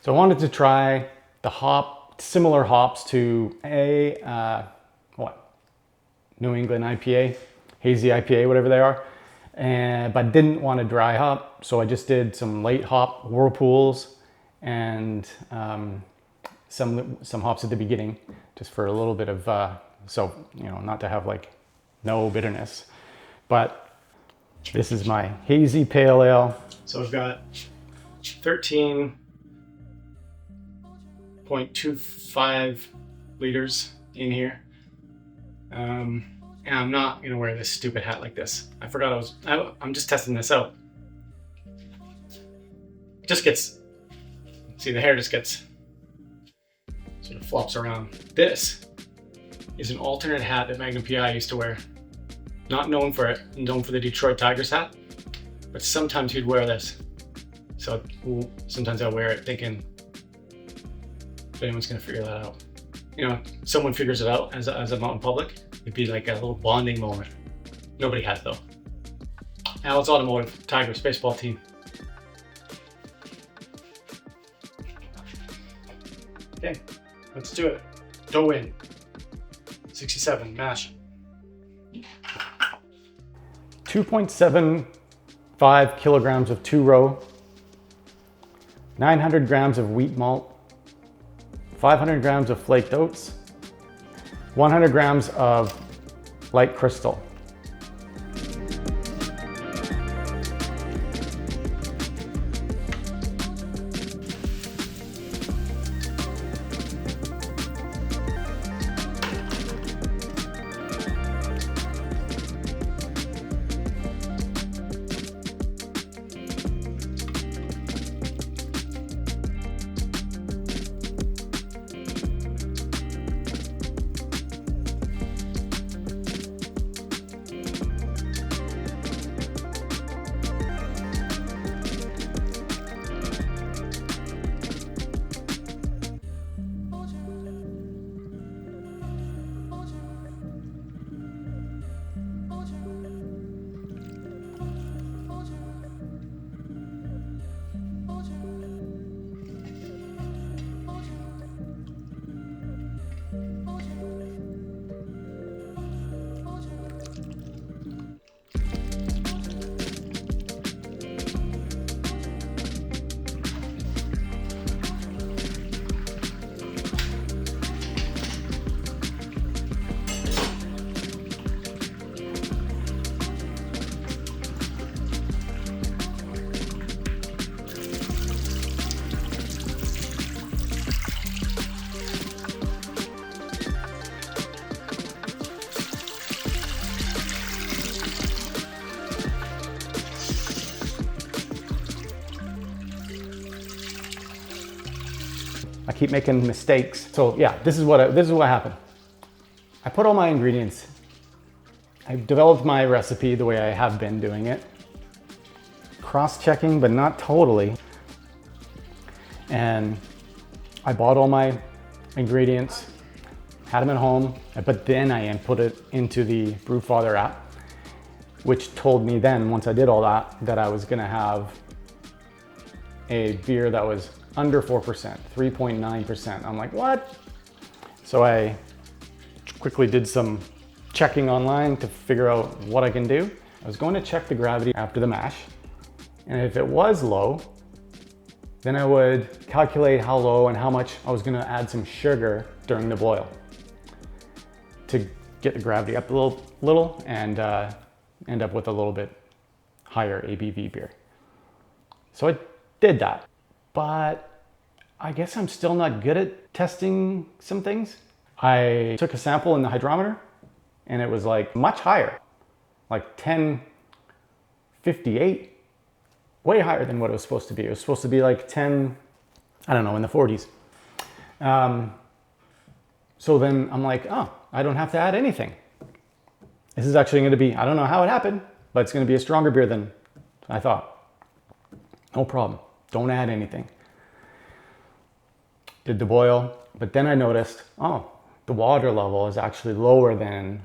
So I wanted to try the similar hops to New England IPA, Hazy IPA, whatever they are, but didn't want a dry hop. So I just did some late hop whirlpools and some hops at the beginning, just for a little bit of, not to have like no bitterness. But this is my Hazy Pale Ale. So I've got 13.25 liters in here. And I'm not gonna wear this stupid hat like this. I forgot I'm just testing this out. Just gets, see, the hair just gets, sort of flops around. This is an alternate hat that Magnum PI used to wear. Not known for it, known for the Detroit Tigers hat, but sometimes he'd wear this. So sometimes I'll wear it thinking, if anyone's gonna figure that out. Someone figures it out as I'm out in public, it'd be like a little bonding moment. Nobody has though. Now it's Automotive, Tigers, baseball team. Okay, let's do it. Dough in. 67, mash. 2.75 kilograms of 2-row, 900 grams of wheat malt, 500 grams of flaked oats, 100 grams of light crystal. I keep making mistakes. So yeah, this is what happened. I put all my ingredients. I developed my recipe the way I have been doing it. Cross-checking, but not totally. And I bought all my ingredients, had them at home, but then I input it into the Brewfather app, which told me then, once I did all that, that I was gonna have a beer that was under 4%, 3.9%. I'm like, what? So I quickly did some checking online to figure out what I can do. I was going to check the gravity after the mash, and if it was low, then I would calculate how low and how much I was gonna add some sugar during the boil to get the gravity up a little and end up with a little bit higher ABV beer. So I did that. But I guess I'm still not good at testing some things. I took a sample in the hydrometer and it was like much higher, like 1058, way higher than what it was supposed to be. It was supposed to be like 10, I don't know, in the 40s. So then I'm like, oh, I don't have to add anything. This is actually gonna be, I don't know how it happened, but it's gonna be a stronger beer than I thought. No problem. Don't add anything. Did the boil, but then I noticed, oh, the water level is actually lower than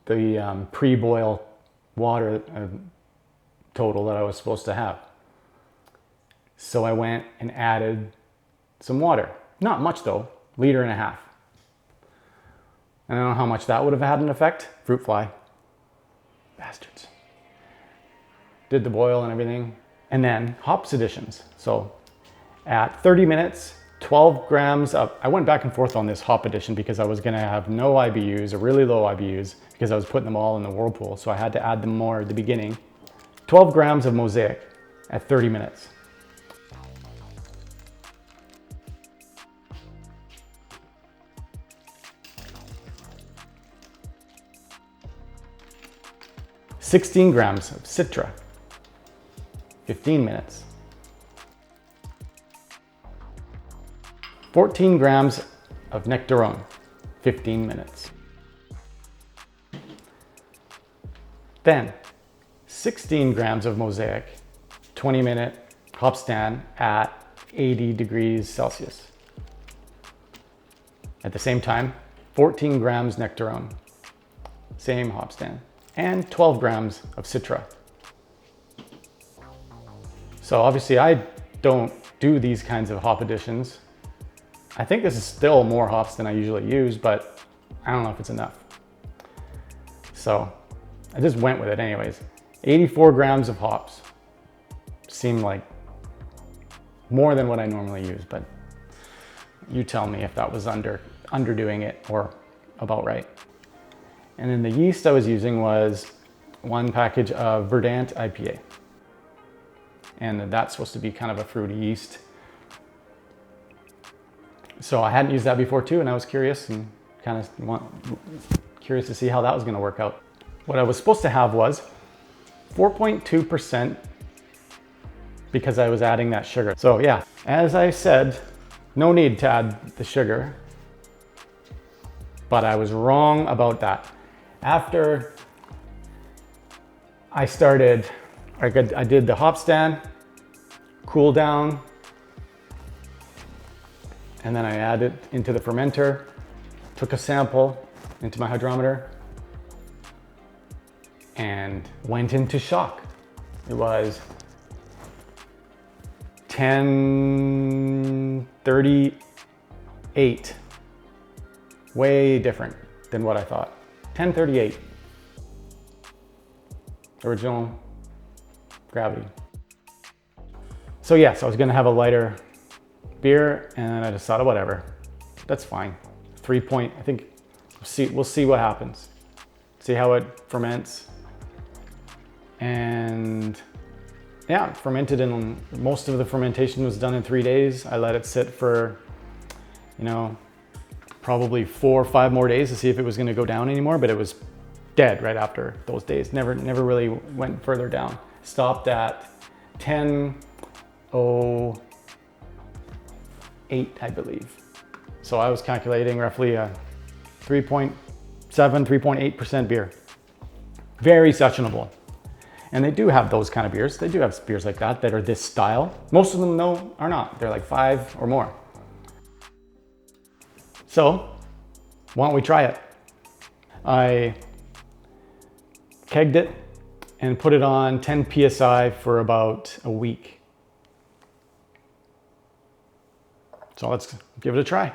the pre-boil water total that I was supposed to have. So I went and added some water. Not much though, 1.5 liters. I don't know how much that would have had an effect. Fruit fly. Bastards. Did the boil and everything. And then hops additions. So at 30 minutes, 12 grams of, I went back and forth on this hop addition because I was gonna have no IBUs or really low IBUs because I was putting them all in the whirlpool. So I had to add them more at the beginning. 12 grams of mosaic at 30 minutes. $16 grams of Citra, 15 minutes. 14 grams of Nectarone, 15 minutes. Then 16 grams of mosaic, 20-minute hop stand at 80 degrees Celsius. At the same time, 14 grams Nectarone, same hop stand, and 12 grams of Citra. So obviously I don't do these kinds of hop additions. I think this is still more hops than I usually use, but I don't know if it's enough. So I just went with it anyways. 84 grams of hops. Seemed like more than what I normally use, but you tell me if that was underdoing it or about right. And then the yeast I was using was 1 package of Verdant IPA. And that's supposed to be kind of a fruity yeast. So I hadn't used that before too, and I was curious and curious to see how that was gonna work out. What I was supposed to have was 4.2% because I was adding that sugar. So yeah, as I said, no need to add the sugar, but I was wrong about that. After I started, I did the hop stand, cool down, and then I added into the fermenter, took a sample into my hydrometer, and went into shock. It was 1038, way different than what I thought. 1038, original gravity. So yes, I was gonna have a lighter beer and I just thought, whatever, that's fine. 3 point, I think, we'll see what happens. See how it ferments. And yeah, fermented, and most of the fermentation was done in 3 days. I let it sit for, probably 4 or 5 more days to see if it was gonna go down anymore, but it was dead right after those days. Never really went further down. Stopped at 10:08, I believe. So I was calculating roughly a 3.7, 3.8% beer. Very sessionable. And they do have those kind of beers. They do have beers like that are this style. Most of them though are not. They're like 5 or more. So why don't we try it? I kegged it and put it on 10 PSI for about a week. So let's give it a try.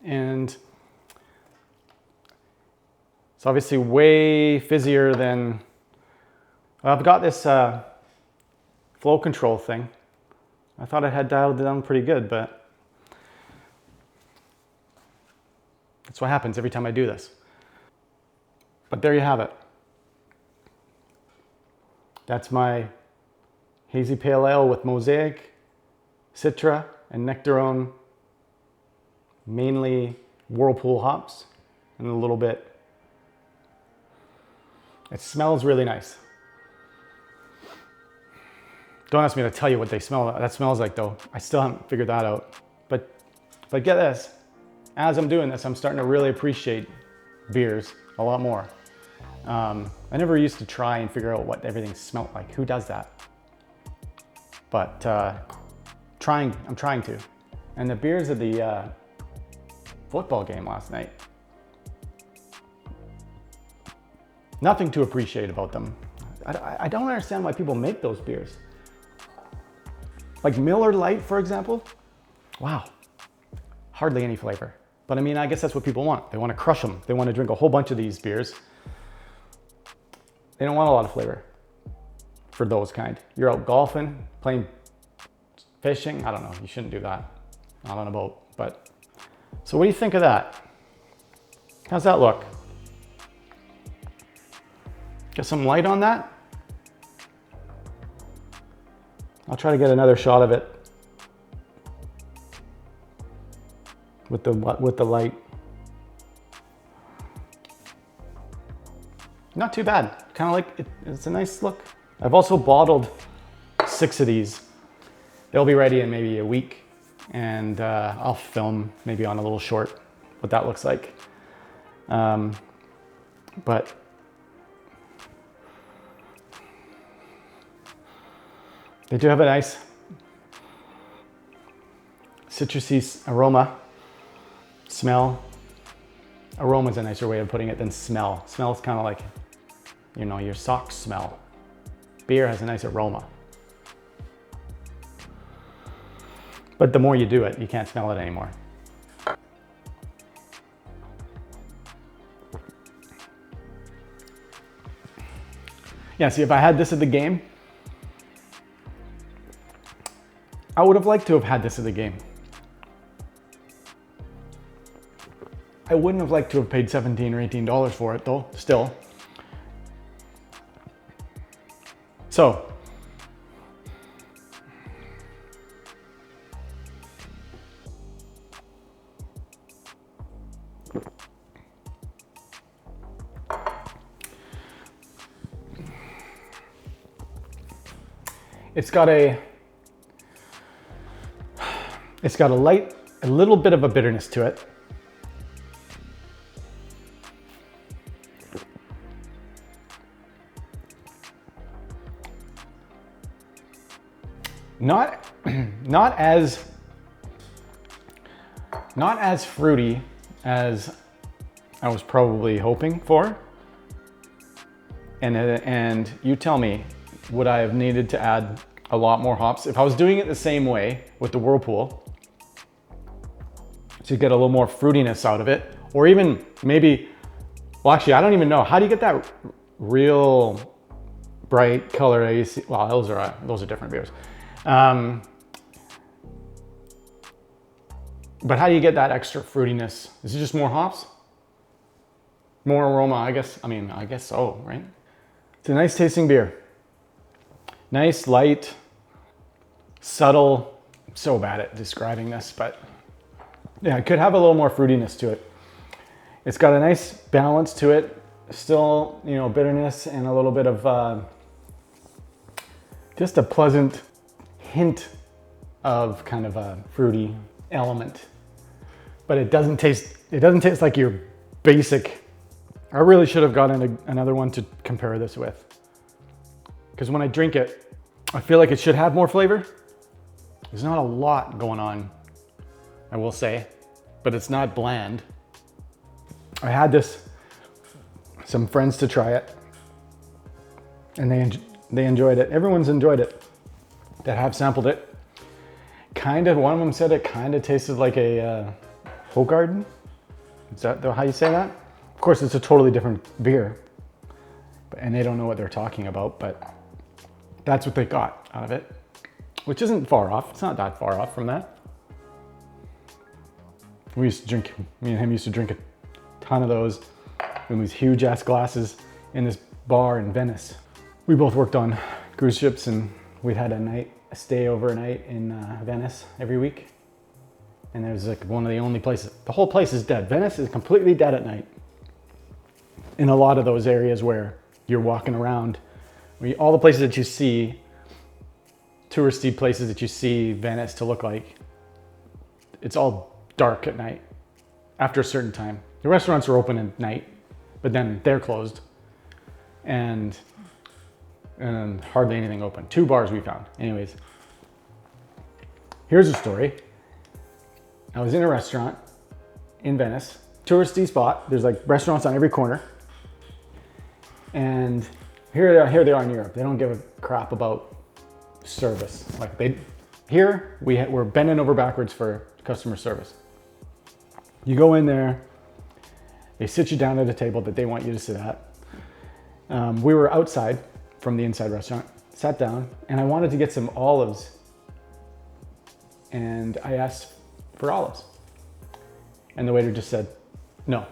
And it's obviously way fizzier than, I've got this flow control thing. I thought I had dialed it down pretty good, but that's what happens every time I do this. But there you have it. That's my Hazy Pale Ale with Mosaic, Citra, and Nectarone. Mainly whirlpool hops and a little bit. It smells really nice. Don't ask me to tell you what that smells like though. I still haven't figured that out. But get this, as I'm doing this, I'm starting to really appreciate beers a lot more. I never used to try and figure out what everything smelled like. Who does that? but I'm trying to. And the beers at the football game last night, nothing to appreciate about them. I don't understand why people make those beers. Like Miller Lite, for example. Wow, hardly any flavor. But I mean, I guess that's what people want. They want to crush them. They want to drink a whole bunch of these beers. They don't want a lot of flavor for those kind. You're out golfing, playing fishing. I don't know, you shouldn't do that. Not on a boat, but. So what do you think of that? How's that look? Get some light on that? I'll try to get another shot of it with the light. Not too bad. Kind of like it's a nice look. I've also bottled 6 of these. They'll be ready in maybe a week, and I'll film maybe on a little short what that looks like. But they do have a nice citrusy aroma, smell. Aroma is a nicer way of putting it than smell. Smell is kind of like, you know, your socks smell. Beer has a nice aroma. But the more you do it, you can't smell it anymore. Yeah, see, if I had this at the game, I would have liked to have had this at the game. I wouldn't have liked to have paid $17 or $18 for it though, still. So, it's got a little bit of a bitterness to it. Not as fruity as I was probably hoping for. And you tell me, would I have needed to add a lot more hops? If I was doing it the same way with the whirlpool, to get a little more fruitiness out of it, or even maybe, well, actually, I don't even know. How do you get that real bright color that you see? Well, those are different beers. But how do you get that extra fruitiness? Is it just more hops? More aroma, I guess. I mean, I guess so, right? It's a nice tasting beer. Nice, light, subtle. I'm so bad at describing this, but yeah, it could have a little more fruitiness to it. It's got a nice balance to it. Still, you know, bitterness and a little bit of just a pleasant hint of kind of a fruity element. But it doesn't taste like your basic. I really should have gotten another one to compare this with. Because when I drink it, I feel like it should have more flavor. There's not a lot going on, I will say, but it's not bland. I had some friends to try it, and they enjoyed it. Everyone's enjoyed it that have sampled it. Kind of, one of them said it kind of tasted like a Hoegaarden. Is that how you say that? Of course, it's a totally different beer, and they don't know what they're talking about, but that's what they got out of it, which isn't far off. It's not that far off from that. Me and him used to drink a ton of those in these huge ass glasses in this bar in Venice. We both worked on cruise ships, and we'd had a stay overnight in Venice every week. And it was like one of the only places, the whole place is dead. Venice is completely dead at night. In a lot of those areas where you're walking around, all the places that you see, touristy places that you see Venice to look like, it's all dark at night after a certain time. The restaurants are open at night, but then they're closed, and hardly anything open. 2 bars we found. Anyways, Here's a story. I was in a restaurant in Venice, touristy spot. There's like restaurants on every corner. And here they are in Europe. They don't give a crap about service. Like we're bending over backwards for customer service. You go in there, they sit you down at a table that they want you to sit at. We were outside from the inside restaurant, sat down, and I wanted to get some olives. And I asked for olives. And the waiter just said, no.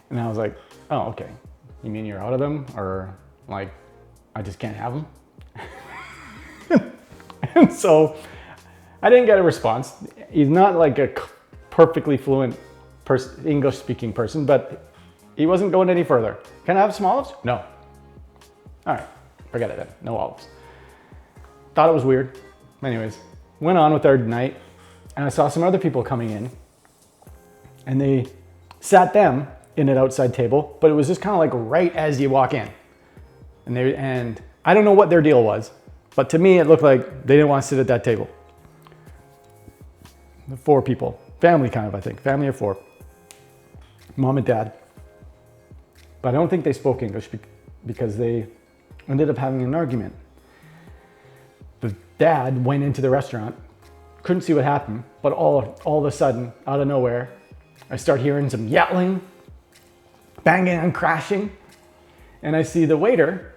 And I was like, oh, okay. You mean you're out of them? Or like, I just can't have them? And so I didn't get a response. He's not like a perfectly fluent English speaking person, but he wasn't going any further. Can I have some olives? No. All right, forget it then, no olives. Thought it was weird. Anyways, went on with our night, and I saw some other people coming in, and they sat them in an outside table, but it was just kind of like right as you walk in. And I don't know what their deal was, but to me it looked like they didn't want to sit at that table. The 4 people, family kind of, I think, family of 4, mom and dad. But I don't think they spoke English because they ended up having an argument. The dad went into the restaurant, couldn't see what happened, but all of a sudden, out of nowhere, I start hearing some yelling, banging and crashing, and I see the waiter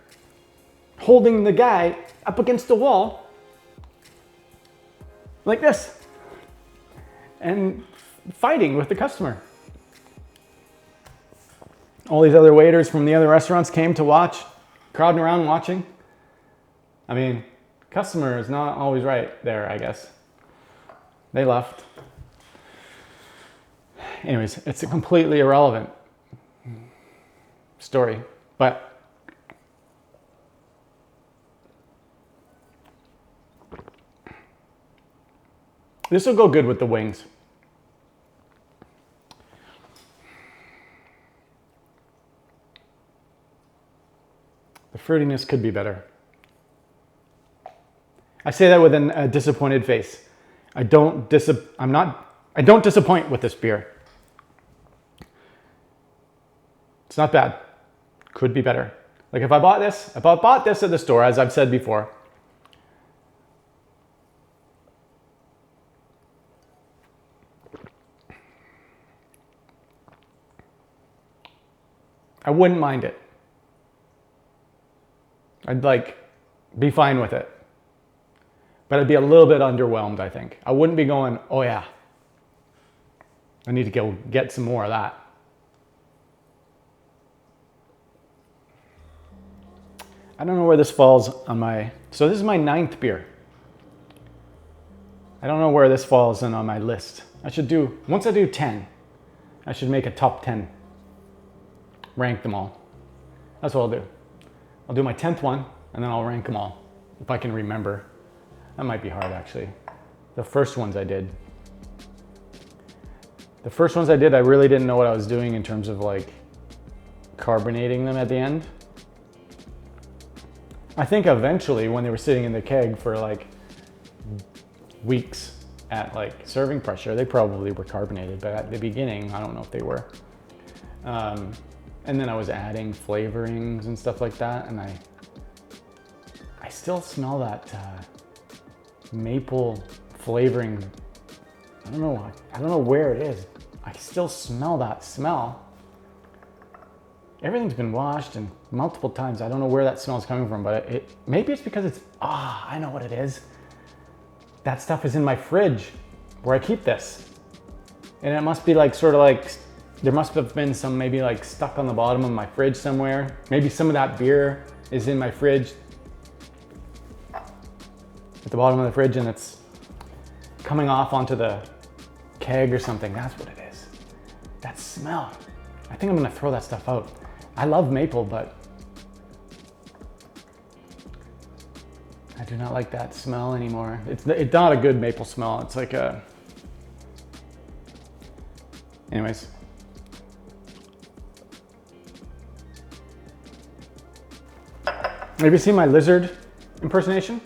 holding the guy up against the wall like this and fighting with the customer. All these other waiters from the other restaurants came to watch, crowding around watching. I mean, customer is not always right there, I guess. They left. Anyways, it's a completely irrelevant story, but this will go good with the wings. The fruitiness could be better. I say that with a disappointed face. I don't disappoint with this beer. It's not bad. Could be better. Like if I bought this at the store, as I've said before, I wouldn't mind it. I'd like be fine with it. But I'd be a little bit underwhelmed, I think. I wouldn't be going, oh yeah, I need to go get some more of that. I don't know where this falls on so this is my 9th beer. I don't know where this falls on my list. Once I do 10, I should make a top 10. Rank them all. That's what I'll do. I'll do my 10th one, and then I'll rank them all, if I can remember. That might be hard, actually. The first ones I did, I really didn't know what I was doing in terms of like carbonating them at the end. I think eventually when they were sitting in the keg for like weeks at like serving pressure, they probably were carbonated, but at the beginning, I don't know if they were. And then I was adding flavorings and stuff like that, and I still smell that maple flavoring. I don't know where it is. I still smell that smell. Everything's been washed and multiple times. I don't know where that smell is coming from, but maybe it's because I know what it is. That stuff is in my fridge where I keep this. And it must be like sort of like, there must have been some maybe like stuck on the bottom of my fridge somewhere. Maybe some of that beer is in my fridge at the bottom of the fridge and it's coming off onto the keg or something. That's what it is. That smell. I think I'm gonna throw that stuff out. I love maple, but I do not like that smell anymore. It's not a good maple smell. It's like anyways. Have you seen my lizard impersonation?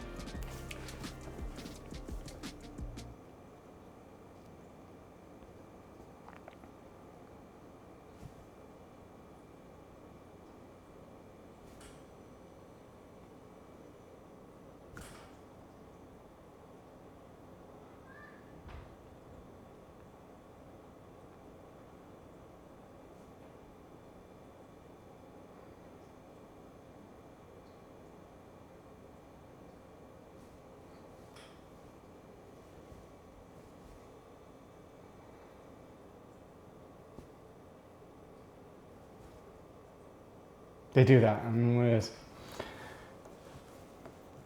They do that. I don't know what it is.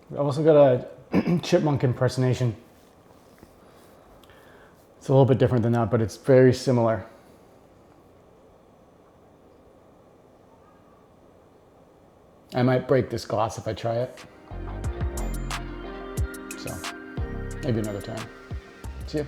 We also got a chipmunk impersonation. It's a little bit different than that, but it's very similar. I might break this glass if I try it. So, maybe another time. See ya.